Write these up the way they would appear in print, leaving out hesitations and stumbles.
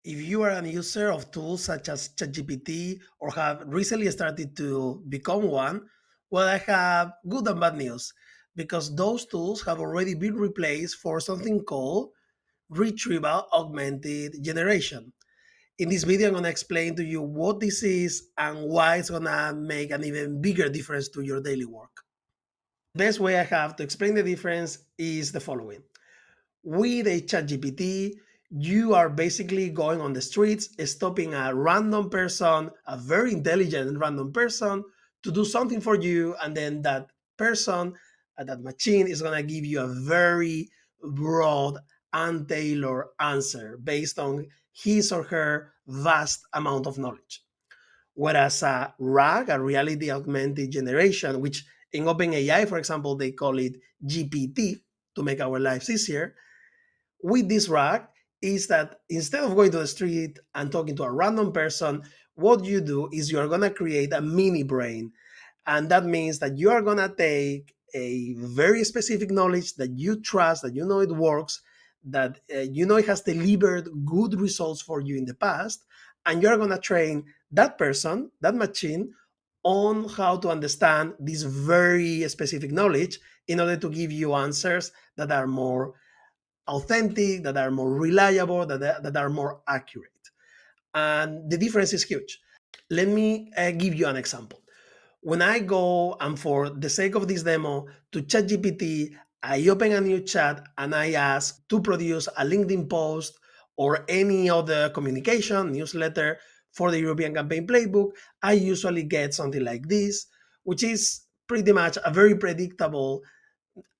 If you are a user of tools such as ChatGPT or have recently started to become one, well, I have good and bad news because those tools have already been replaced for something called Retrieval-Augmented generation. In this video, I'm going to explain to you what this is and why it's going to make an even bigger difference to your daily work. The best way I have to explain the difference is the following. With a ChatGPT, you are basically going on the streets, stopping a random person, a very intelligent random person, to do something for you, and then that person, that machine is going to give you a very broad and tailored answer based on his or her vast amount of knowledge. Whereas a RAG, a reality augmented generation, which in OpenAI, for example, they call it GPT to make our lives easier, with this rag is that instead of going to the street and talking to a random person, what you do is you're going to create a mini brain. And that means that you are going to take a very specific knowledge that you trust, that you know it works, that you know it has delivered good results for you in the past. And you're going to train that person, that machine, on how to understand this very specific knowledge in order to give you answers that are more authentic, that are more reliable, that are more accurate. And the difference is huge. Let me give you an example. When I go and for the sake of this demo to ChatGPT, I open a new chat and I ask to produce a LinkedIn post or any other communication newsletter for the European Campaign Playbook, I usually get something like this, which is pretty much a very predictable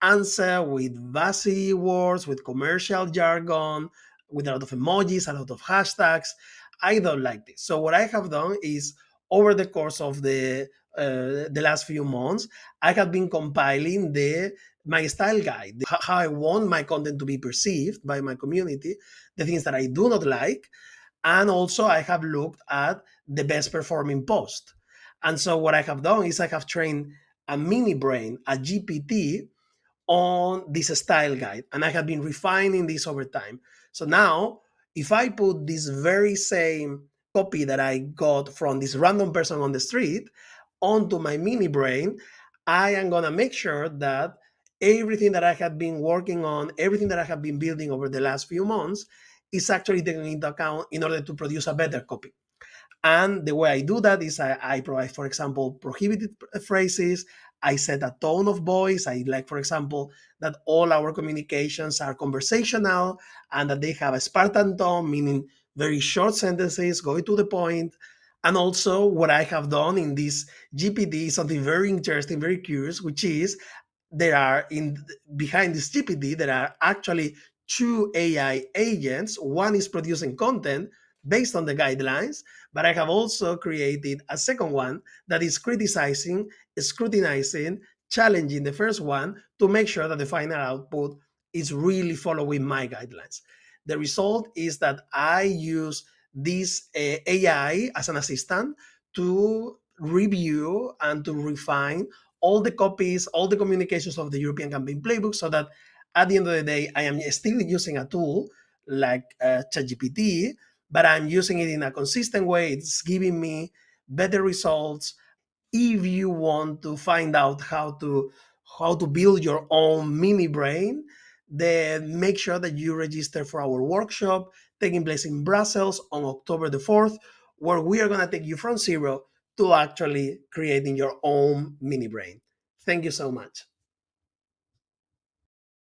answer with vast words, with commercial jargon, with a lot of emojis, a lot of hashtags. I don't like this. So what I have done is over the course of the last few months, I have been compiling the my style guide, how I want my content to be perceived by my community, the things that I do not like, and also I have looked at the best performing post. And so what I have done is I have trained a mini brain, a GPT, on this style guide, and I have been refining this over time. So now if I put this very same copy that I got from this random person on the street onto my mini brain, I am going to make sure that everything that I have been working on, everything that I have been building over the last few months is actually taken into account in order to produce a better copy. And the way I do that is I provide, for example, prohibited phrases. I set a tone of voice. I like, for example, that all our communications are conversational and that they have a Spartan tone, meaning very short sentences, going to the point. And also, what I have done in this GPT is something very interesting, very curious, which is there are in behind this GPT, there are actually two AI agents. One is producing content based on the guidelines, but I have also created a second one that is criticizing, scrutinizing, challenging the first one to make sure that the final output is really following my guidelines. The result is that I use this AI as an assistant to review and to refine all the copies, all the communications of the European Campaign Playbook so that at the end of the day, I am still using a tool like ChatGPT, but I'm using it in a consistent way. It's giving me better results. If you want to find out how to build your own mini brain, then make sure that you register for our workshop taking place in Brussels on October the 4th, where we are going to take you from zero to actually creating your own mini brain. Thank you so much.